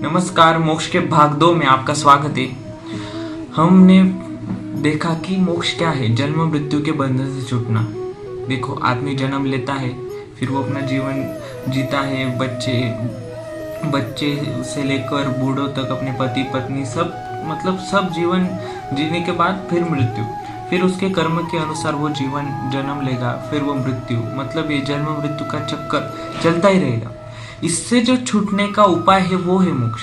नमस्कार। मोक्ष के भाग 2 में आपका स्वागत है। हमने देखा कि मोक्ष क्या है। जन्म मृत्यु के बंधन से छूटना। देखो, आदमी जन्म लेता है, फिर वो अपना जीवन जीता है। बच्चे बच्चे से लेकर बूढ़ों तक अपने पति पत्नी सब जीवन जीने के बाद फिर मृत्यु। फिर उसके कर्म के अनुसार वो जीवन जन्म लेगा, फिर वो मृत्यु। मतलब ये जन्म मृत्यु का चक्कर चलता ही रहेगा। इससे जो छूटने का उपाय है वो है मोक्ष।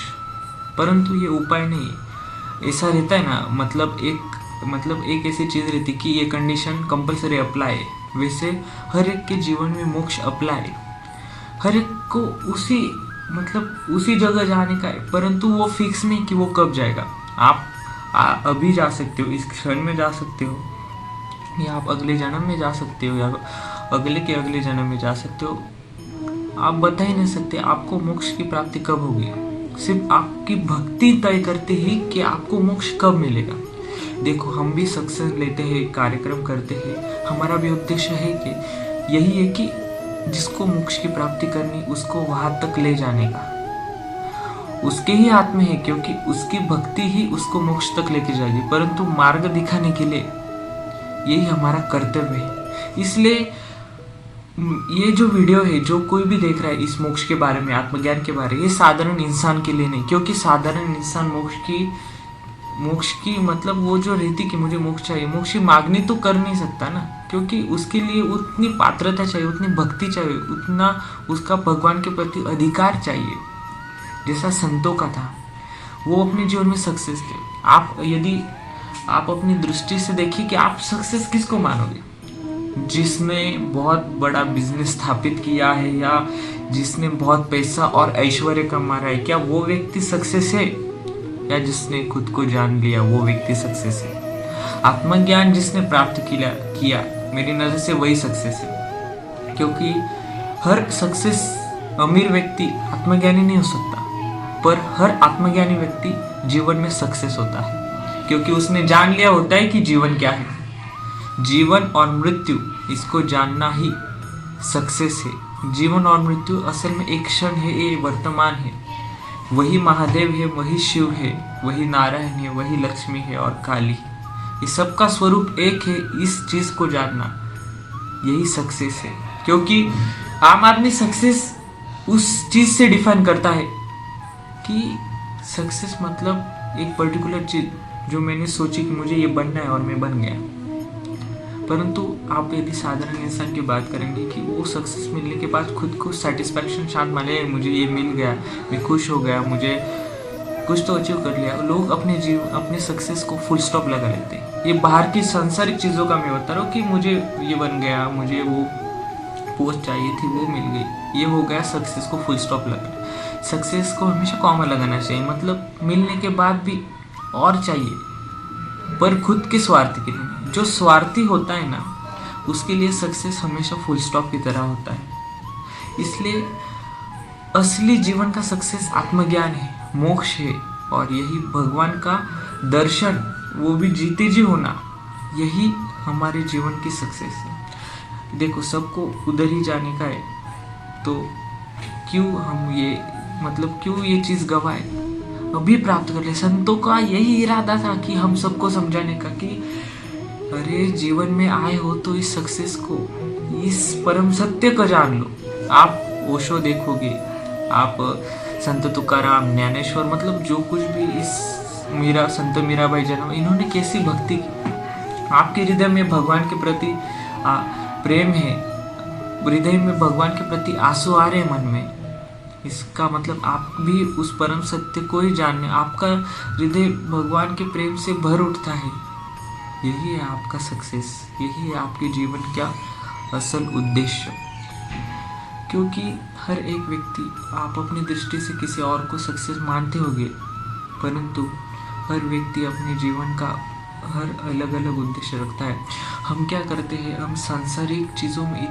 परंतु ये उपाय नहीं है। ऐसा रहता है ना, मतलब एक ऐसी चीज रहती कि ये कंडीशन कंपलसरी अप्लाई है। वैसे हर एक के जीवन में मोक्ष अप्लाई है। हर एक को उसी जगह जाने का है, परंतु वो फिक्स नहीं कि वो कब जाएगा। आप अभी जा सकते हो, इस क्षण में जा सकते हो, या आप अगले जन्म में जा सकते हो, या अगले के अगले जन्म में जा सकते हो। आप बता ही नहीं सकते आपको मोक्ष की प्राप्ति कब होगी। सिर्फ आपकी भक्ति तय करते ही कि आपको मोक्ष कब मिलेगा। देखो, हम भी सक्सेस लेते हैं, कार्यक्रम करते हैं। हमारा भी उद्देश्य है कि यही है कि जिसको मोक्ष की प्राप्ति करनी उसको वहां तक ले जाने का उसके ही हाथ में है, क्योंकि उसकी भक्ति ही उसको मोक्ष तक लेके जाएगी। परंतु मार्ग दिखाने के लिए यही हमारा कर्तव्य है। इसलिए ये जो वीडियो है, जो कोई भी देख रहा है इस मोक्ष के बारे में, आत्मज्ञान के बारे में, ये साधारण इंसान के लिए नहीं। क्योंकि साधारण इंसान मोक्ष की मतलब वो जो रहती कि मुझे मोक्ष चाहिए, मोक्ष की मांगनी तो कर नहीं सकता ना। क्योंकि उसके लिए उतनी पात्रता चाहिए, उतनी भक्ति चाहिए, उतना उसका भगवान के प्रति अधिकार चाहिए, जैसा संतों का था। वो अपने जीवन में सक्सेस थे। यदि आप अपनी दृष्टि से देखिए कि आप सक्सेस किसको मानोगे। जिसने बहुत बड़ा बिजनेस स्थापित किया है, या जिसने बहुत पैसा और ऐश्वर्य कमा रहा है, क्या वो व्यक्ति सक्सेस है? या जिसने खुद को जान लिया वो व्यक्ति सक्सेस है? आत्मज्ञान जिसने प्राप्त किया मेरी नजर से वही सक्सेस है। क्योंकि हर सक्सेस अमीर व्यक्ति आत्मज्ञानी नहीं हो सकता, पर हर आत्मज्ञानी व्यक्ति जीवन में सक्सेस होता है। क्योंकि उसने जान लिया होता है कि जीवन क्या है। जीवन और मृत्यु, इसको जानना ही सक्सेस है। जीवन और मृत्यु असल में एक क्षण है, ये वर्तमान है। वही महादेव है, वही शिव है, वही नारायण है, वही लक्ष्मी है और काली है। ये सबका स्वरूप एक है। इस चीज को जानना यही सक्सेस है। क्योंकि आम आदमी सक्सेस उस चीज से डिफाइन करता है कि सक्सेस मतलब एक पर्टिकुलर चीज जो मैंने सोची कि मुझे ये बनना है और मैं बन गया। परंतु आप यदि साधारण इंसान की बात करेंगे कि वो सक्सेस मिलने के बाद खुद को सेटिस्फैक्शन शांत माने, मुझे ये मिल गया, मैं खुश हो गया, मुझे कुछ तो अचीव कर लिया। लोग अपने सक्सेस को फुल स्टॉप लगा लेते हैं। ये बाहर की सांसारिक चीज़ों का मैं बता रहा हूँ कि मुझे ये बन गया, मुझे वो पोस्ट चाहिए थी, वो मिल गई, ये हो गया, सक्सेस को फुल स्टॉप लगा। सक्सेस को हमेशा कॉमा लगाना चाहिए। मतलब मिलने के बाद भी और चाहिए, पर खुद के स्वार्थ के लिए। जो स्वार्थी होता है ना, उसके लिए सक्सेस हमेशा फुल स्टॉप की तरह होता है। इसलिए असली जीवन का सक्सेस आत्मज्ञान है, मोक्ष है, और यही भगवान का दर्शन, वो भी जीते जी होना, यही हमारे जीवन की सक्सेस है। देखो, सबको उधर ही जाने का है, तो क्यों ये चीज गवाए, अभी प्राप्त कर ले। संतों का यही इरादा था कि हम सबको समझाने का कि अरे, जीवन में आए हो तो इस सक्सेस को, इस परम सत्य को जान लो। आप ओशो देखोगे, आप संत तुकाराम, ज्ञानेश्वर, मतलब जो कुछ भी इस संत मीराबाई जन्म, इन्होंने कैसी भक्ति की। आपके हृदय में भगवान के प्रति प्रेम है, हृदय में भगवान के प्रति आंसू आ रहे हैं मन में, इसका मतलब आप भी उस परम सत्य को ही जानने, आपका हृदय भगवान के प्रेम से भर उठता है। यही है आपका सक्सेस, यही है आपके जीवन का असल उद्देश्य। क्योंकि हर एक व्यक्ति, आप अपनी दृष्टि से किसी और को सक्सेस मानते होंगे, परंतु हर व्यक्ति अपने जीवन का हर अलग अलग उद्देश्य रखता है। हम क्या करते हैं, हम सांसारिक चीज़ों में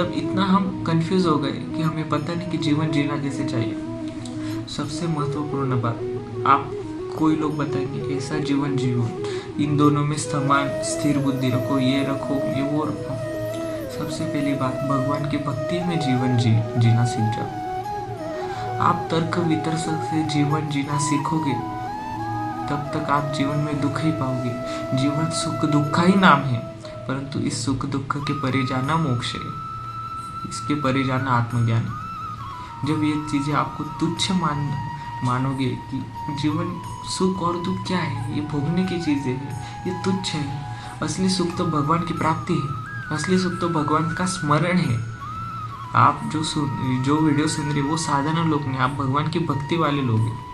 इतना हम कंफ्यूज हो गए कि हमें पता नहीं कि जीवन जीना कैसे चाहिए। सबसे महत्वपूर्ण बात, आप कोई लोग बताएंगे ऐसा जीवन जियो, इन दोनों में समान स्थिर बुद्धि रखो, ये रखो, ये वो रखो। सबसे पहली बात, भगवान की भक्ति में जीवन जीना सीख जाओ। आप तर्क वितर्क से जीवन जीना सीखोगे तब तक आप जीवन में दुख ही पाओगे। जीवन सुख दुख का ही नाम है, परंतु इस सुख दुख के परे जाना मोक्ष है, इसके परे जाना आत्मज्ञान है। जब ये चीजें आपको तुच्छ मानोगे कि जीवन सुख और दुख क्या है, ये भोगने की चीजें हैं, ये तुच्छ है। असली सुख तो भगवान की प्राप्ति है, असली सुख तो भगवान का स्मरण है। आप जो वीडियो सुन रहे वो साधारण लोग नहीं, आप भगवान की भक्ति वाले लोग हैं।